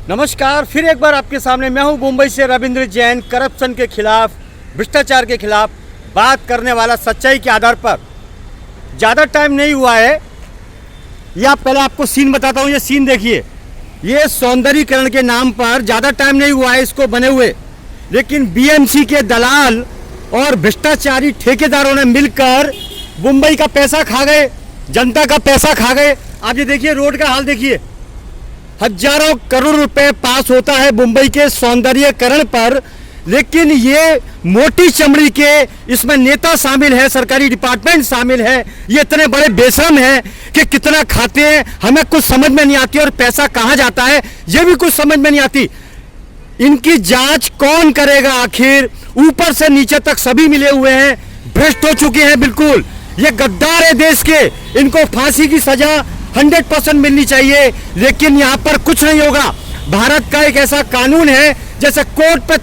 नमस्कार, फिर एक बार आपके सामने मैं हूं मुंबई से रविंद्र जैन। करप्शन के खिलाफ, भ्रष्टाचार के खिलाफ बात करने वाला, सच्चाई के आधार पर। ज़्यादा टाइम नहीं हुआ है, या पहले आपको सीन बताता हूं। ये सीन देखिए, ये सौंदर्यीकरण के नाम पर ज़्यादा टाइम नहीं हुआ है इसको बने हुए, लेकिन बीएमसी के दलाल और भ्रष्टाचारी ठेकेदारों ने मिलकर मुंबई का पैसा खा गए, जनता का पैसा खा गए। आप ये देखिए, रोड का हाल देखिए, हजारों करोड़ रुपए पास होता है मुंबई के सौंदर्यीकरण पर, लेकिन ये मोटी चमड़ी के इसमें नेता शामिल है, सरकारी डिपार्टमेंट शामिल है। ये इतने बड़े बेशरम हैं कि कितना खाते हैं हमें कुछ समझ में नहीं आती, और पैसा कहाँ जाता है ये भी कुछ समझ में नहीं आती। इनकी जांच कौन करेगा आखिर? ऊपर से नीचे तक सभी मिले हुए हैं, भ्रष्ट हो चुके हैं बिल्कुल। ये गद्दार है देश के, इनको फांसी की सजा 100% मिलनी चाहिए, लेकिन यहाँ पर कुछ नहीं होगा। भारत का एक ऐसा कानून है, जैसे कोर्ट पे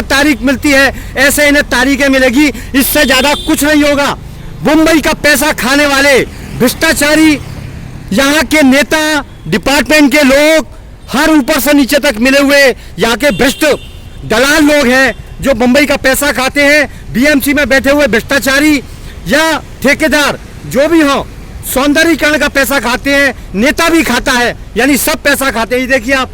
तारीख मिलती है, ऐसे इन्हें तारीखें मिलेगी, इससे ज्यादा कुछ नहीं होगा। मुंबई का पैसा खाने वाले भ्रष्टाचारी, यहाँ के नेता, डिपार्टमेंट के लोग, हर ऊपर से नीचे तक मिले हुए यहाँ के भ्रष्ट दलाल लोग हैं जो मुंबई का पैसा खाते हैं। बीएमसी में बैठे हुए भ्रष्टाचारी या ठेकेदार जो भी हो, सौंदर्यीकरण का पैसा खाते हैं, नेता भी खाता है, यानी सब पैसा खाते हैं। ये देखिए आप,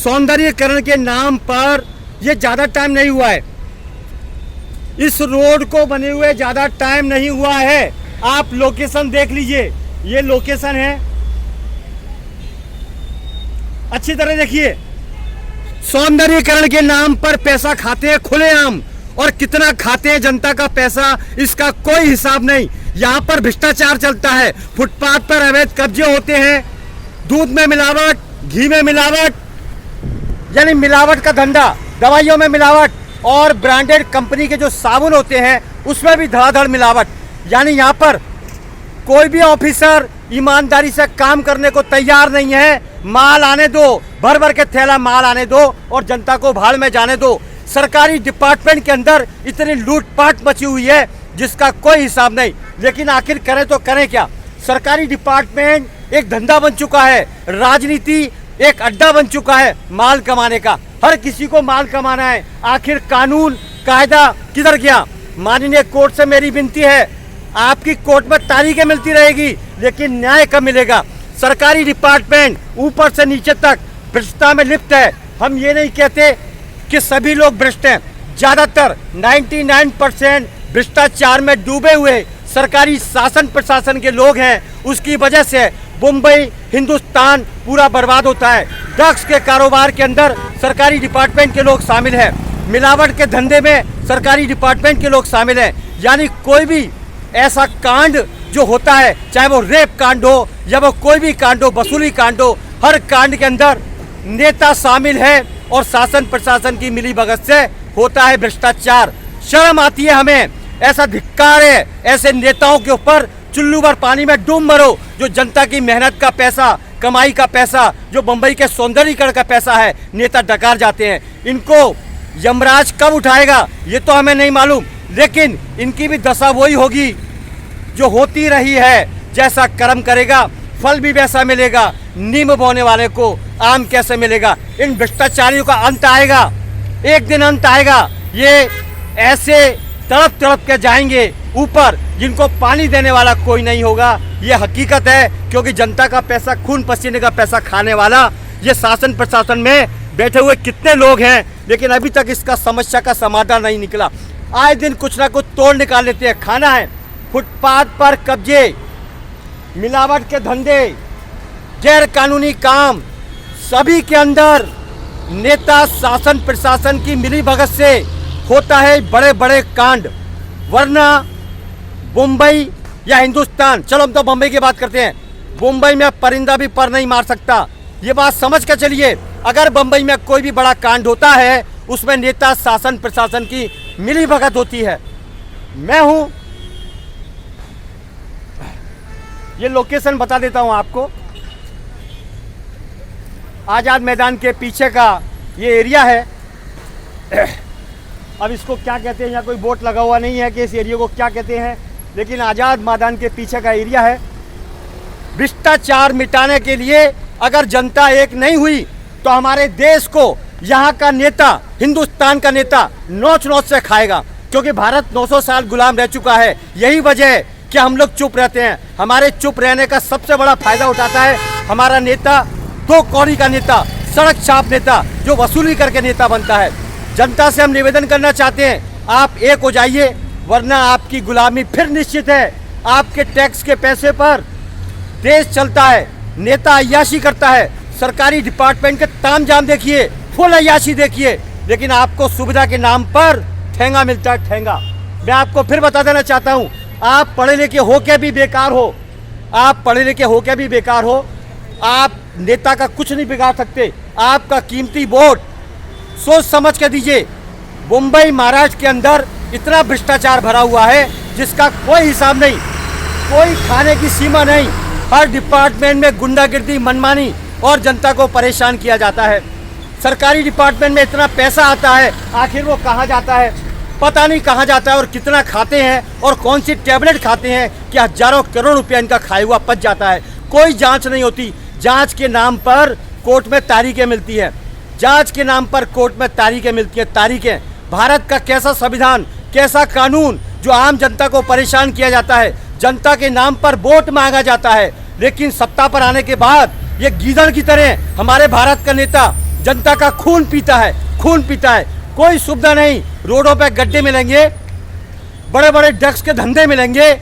सौंदर्यीकरण के नाम पर ये ज्यादा टाइम नहीं हुआ है, इस रोड को बने हुए ज्यादा टाइम नहीं हुआ है। आप लोकेशन देख लीजिए, ये लोकेशन है, अच्छी तरह देखिए। सौंदर्यीकरण के नाम पर पैसा खाते हैं खुलेआम, और कितना खाते हैं जनता का पैसा, इसका कोई हिसाब नहीं। यहाँ पर भ्रष्टाचार चलता है, फुटपाथ पर अवैध कब्जे होते हैं, दूध में मिलावट, घी में मिलावट, यानी मिलावट का धंधा, दवाइयों में मिलावट, और ब्रांडेड कंपनी के जो साबुन होते हैं उसमें भी धड़ाधड़ मिलावट। यानी यहाँ पर कोई भी ऑफिसर ईमानदारी से काम करने को तैयार नहीं है। माल आने दो, भर भर के थैला माल आने दो, और जनता को भाड़ में जाने दो। सरकारी डिपार्टमेंट के अंदर इतनी लूटपाट मची हुई है जिसका कोई हिसाब नहीं। लेकिन आखिर करें तो करें क्या? सरकारी डिपार्टमेंट एक धंधा बन चुका है, राजनीति एक अड्डा बन चुका है माल कमाने का। हर किसी को माल कमाना है। आखिर कानून कायदा किधर गया? माननीय कोर्ट से मेरी विनती है, आपकी कोर्ट में तारीखें मिलती रहेगी, लेकिन न्याय कब मिलेगा? सरकारी डिपार्टमेंट ऊपर से नीचे तक भ्रष्टता में लिप्त है। हम ये नहीं कहते कि सभी लोग भ्रष्ट हैं, ज्यादातर 99% भ्रष्टाचार में डूबे हुए सरकारी शासन प्रशासन के लोग हैं। उसकी वजह से मुंबई, हिंदुस्तान पूरा बर्बाद होता है। ड्रग्स के कारोबार के अंदर सरकारी डिपार्टमेंट के लोग शामिल हैं, मिलावट के धंधे में सरकारी डिपार्टमेंट के लोग शामिल हैं। यानी कोई भी ऐसा कांड जो होता है, चाहे वो रेप कांड हो या वो कोई भी कांड हो, वसूली कांड हो, हर कांड के अंदर नेता शामिल है, और शासन प्रशासन की मिलीभगत से होता है भ्रष्टाचार। शर्म आती है हमें, ऐसा धिक्कार है ऐसे नेताओं के ऊपर। चुल्लू भर पानी में डूब मरो। जो जनता की मेहनत का पैसा, कमाई का पैसा, जो मुंबई के सौंदर्यीकरण का पैसा है, नेता डकार जाते हैं। इनको यमराज कब उठाएगा ये तो हमें नहीं मालूम, लेकिन इनकी भी दशा वही होगी जो होती रही है। जैसा कर्म करेगा फल भी वैसा मिलेगा। नीम बोने वाले को आम कैसे मिलेगा? इन भ्रष्टाचारियों का अंत आएगा, एक दिन अंत आएगा। ये ऐसे तड़प तड़प के जाएंगे ऊपर, जिनको पानी देने वाला कोई नहीं होगा। ये हकीकत है, क्योंकि जनता का पैसा, खून पसीने का पैसा खाने वाला ये शासन प्रशासन में बैठे हुए कितने लोग हैं, लेकिन अभी तक इसका समस्या का समाधान नहीं निकला। आए दिन कुछ ना कुछ तोड़ निकाल लेते हैं। खाना है, फुटपाथ पर कब्जे, मिलावट के धंधे, गैर कानूनी काम, सभी के अंदर नेता शासन प्रशासन की मिलीभगत से होता है बड़े बड़े कांड। वरना मुंबई या हिंदुस्तान, चलो हम तो मुंबई की बात करते हैं, मुंबई में परिंदा भी पर नहीं मार सकता। ये बात समझ कर चलिए। अगर मुंबई में कोई भी बड़ा कांड होता है, उसमें नेता शासन प्रशासन की मिलीभगत होती है। मैं हूं, ये लोकेशन बता देता हूं आपको। आज़ाद मैदान के पीछे का ये एरिया है। अब इसको क्या कहते हैं, यहाँ कोई बोर्ड लगा हुआ नहीं है कि इस एरिया को क्या कहते हैं, लेकिन आज़ाद मैदान के पीछे का एरिया है। भ्रष्टाचार मिटाने के लिए अगर जनता एक नहीं हुई तो हमारे देश को यहाँ का नेता, हिंदुस्तान का नेता नोच नोच से खाएगा, क्योंकि भारत 900 साल गुलाम रह चुका है। यही वजह है कि हम लोग चुप रहते हैं। हमारे चुप रहने का सबसे बड़ा फायदा उठाता है हमारा नेता, दो कौड़ी का नेता, सड़क छाप नेता, जो वसूली करके नेता बनता है। जनता से हम निवेदन करना चाहते हैं, आप एक हो जाइए, वरना आपकी गुलामी फिर निश्चित है। आपके टैक्स के पैसे पर देश चलता है, नेता अय्याशी करता है, सरकारी डिपार्टमेंट के तामझाम देखिए, फुल अय्याशी देखिए, लेकिन आपको सुविधा के नाम पर ठेंगा मिलता है, ठेंगा। मैं आपको फिर बता देना चाहता हूँ, आप पढ़े लिखे होके भी बेकार हो, आप पढ़े लिखे होके भी बेकार हो, आप नेता का कुछ नहीं बिगाड़ सकते। आपका कीमती वोट सोच समझ के दीजिए। मुंबई महाराष्ट्र के अंदर इतना भ्रष्टाचार भरा हुआ है जिसका कोई हिसाब नहीं, कोई खाने की सीमा नहीं। हर डिपार्टमेंट में गुंडागिर्दी, मनमानी और जनता को परेशान किया जाता है। सरकारी डिपार्टमेंट में इतना पैसा आता है, आखिर वो कहाँ जाता है? पता नहीं कहाँ जाता है और कितना खाते हैं और कौन सी टैबलेट खाते हैं कि हजारों करोड़ रुपया इनका खाया हुआ पच जाता है। कोई जांच नहीं होती। जांच के नाम पर कोर्ट में तारीखें मिलती है, जांच के नाम पर कोर्ट में तारीखें मिलती हैं, तारीखें। भारत का कैसा संविधान, कैसा कानून, जो आम जनता को परेशान किया जाता है, जनता के नाम पर वोट मांगा जाता है, लेकिन सत्ता पर आने के बाद ये गीदड़ की तरह हमारे भारत का नेता जनता का खून पीता है, खून पीता है। कोई सुविधा नहीं, रोडों पे गड्ढे मिलेंगे, बड़े बड़े ड्रग्स के धंधे मिलेंगे,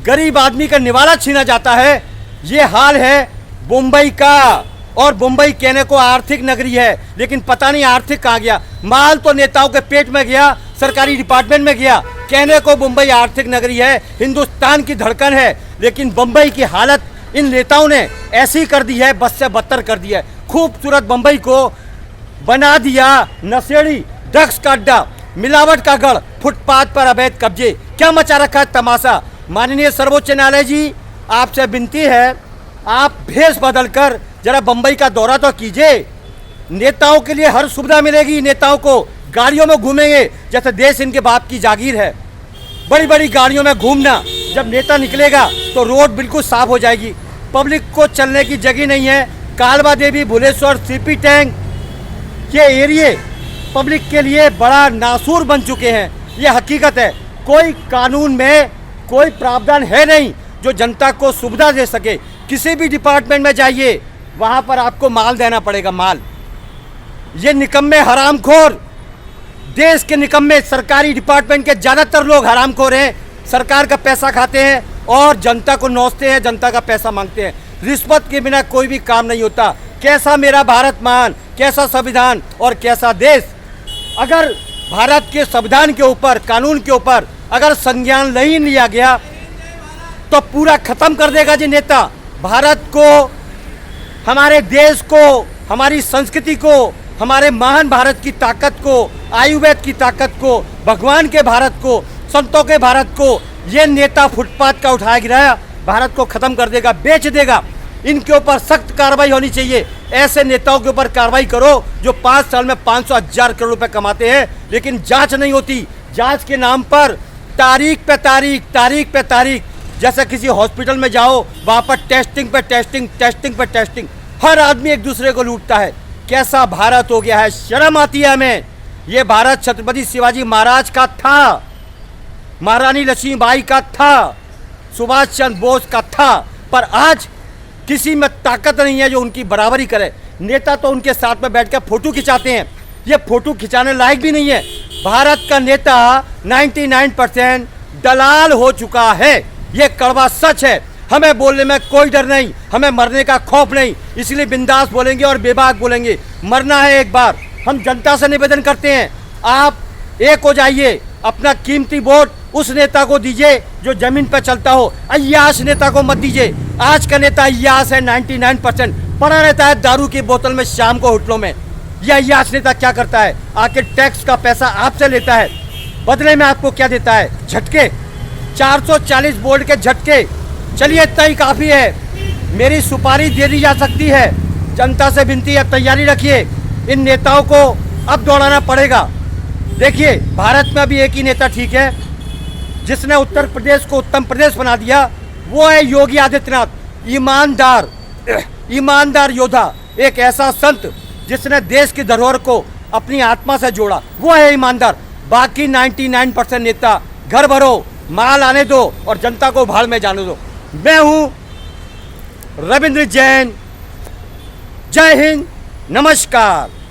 गरीब आदमी का निवाला छीना जाता है। ये हाल है मुंबई का। और मुंबई कहने को आर्थिक नगरी है, लेकिन पता नहीं आर्थिक कहाँ गया। माल तो नेताओं के पेट में गया, सरकारी डिपार्टमेंट में गया। कहने को मुंबई आर्थिक नगरी है, हिंदुस्तान की धड़कन है, लेकिन मुंबई की हालत इन नेताओं ने ऐसी कर दी है, बस से बदतर कर दिया है। खूबसूरत मुंबई को बना दिया नशेड़ी, ड्रग्स का अड्डा, मिलावट का गढ़, फुटपाथ पर अवैध कब्जे। क्या मचा रखा है तमाशा। माननीय सर्वोच्च न्यायालय जी, आपसे विनती है, आप भेष बदलकर जरा बम्बई का दौरा तो कीजिए। नेताओं के लिए हर सुविधा मिलेगी, नेताओं को गाड़ियों में घूमेंगे जैसे देश इनके बाप की जागीर है। बड़ी बड़ी गाड़ियों में घूमना, जब नेता निकलेगा तो रोड बिल्कुल साफ हो जाएगी, पब्लिक को चलने की जगह नहीं है। कालवा देवी, भुलेश्वर, सीपी टैंक, ये एरिए पब्लिक के लिए बड़ा नासूर बन चुके हैं। ये हकीकत है। कोई कानून में कोई प्रावधान है नहीं जो जनता को सुविधा दे सके। किसी भी डिपार्टमेंट में जाइए, वहाँ पर आपको माल देना पड़ेगा, माल। ये निकम्मे हरामखोर, देश के निकम्मे, सरकारी डिपार्टमेंट के ज़्यादातर लोग हरामखोर हैं। सरकार का पैसा खाते हैं और जनता को नोचते हैं, जनता का पैसा मांगते हैं। रिश्वत के बिना कोई भी काम नहीं होता। कैसा मेरा भारत महान, कैसा संविधान और कैसा देश। अगर भारत के संविधान के ऊपर, कानून के ऊपर अगर संज्ञान नहीं लिया गया तो पूरा खत्म कर देगा जी नेता। भारत को, हमारे देश को, हमारी संस्कृति को, हमारे महान भारत की ताकत को, आयुर्वेद की ताकत को, भगवान के भारत को, संतों के भारत को ये नेता फुटपाथ का उठाया गिराया भारत को खत्म कर देगा, बेच देगा। इनके ऊपर सख्त कार्रवाई होनी चाहिए। ऐसे नेताओं के ऊपर कार्रवाई करो जो 5 साल में 500,000 करोड़ रुपए कमाते हैं, लेकिन जांच नहीं होती। जांच के नाम पर तारीख पे तारीख, तारीख पे तारीख। जैसे किसी हॉस्पिटल में जाओ, वहाँ पर टेस्टिंग पे टेस्टिंग, टेस्टिंग पे टेस्टिंग। हर आदमी एक दूसरे को लूटता है। कैसा भारत हो गया है, शर्म आती है हमें। ये भारत छत्रपति शिवाजी महाराज का था, महारानी लक्ष्मीबाई का था, सुभाष चंद्र बोस का था, पर आज किसी में ताकत नहीं है जो उनकी बराबरी करे। नेता तो उनके साथ में बैठ कर फोटो खिंचाते हैं, ये फोटो खिंचाने लायक भी नहीं है। भारत का नेता 99% दलाल हो चुका है, ये कड़वा सच है। हमें बोलने में कोई डर नहीं, हमें मरने का खौफ नहीं, इसलिए बिंदास बोलेंगे और बेबाक बोलेंगे। मरना है एक बार। हम जनता से निवेदन करते हैं, आप एक हो जाइए, अपना कीमती वोट उस नेता को दीजिए जो जमीन पर चलता हो। अय्याश नेता को मत दीजिए। आज का नेता अय्याश है, 99% पड़ा रहता है दारू की बोतल में शाम को होटलों में। यह अय्याश नेता क्या करता है, आके टैक्स का पैसा आपसे लेता है, बदले में आपको क्या देता है, झटके, 440 बोर्ड के झटके। चलिए इतना ही काफ़ी है, मेरी सुपारी दे दी जा सकती है। जनता से विनती है, तैयारी रखिए, इन नेताओं को अब दौड़ाना पड़ेगा। देखिए, भारत में अभी एक ही नेता ठीक है जिसने उत्तर प्रदेश को उत्तम प्रदेश बना दिया, वो है योगी आदित्यनाथ। ईमानदार, ईमानदार योद्धा, एक ऐसा संत जिसने देश की धरोहर को अपनी आत्मा से जोड़ा, वो है ईमानदार। बाकी 99% नेता घर भरो, माल आने दो और जनता को भाड़ में जाने दो। मैं हूं रविंद्र जैन। जय हिंद, नमस्कार।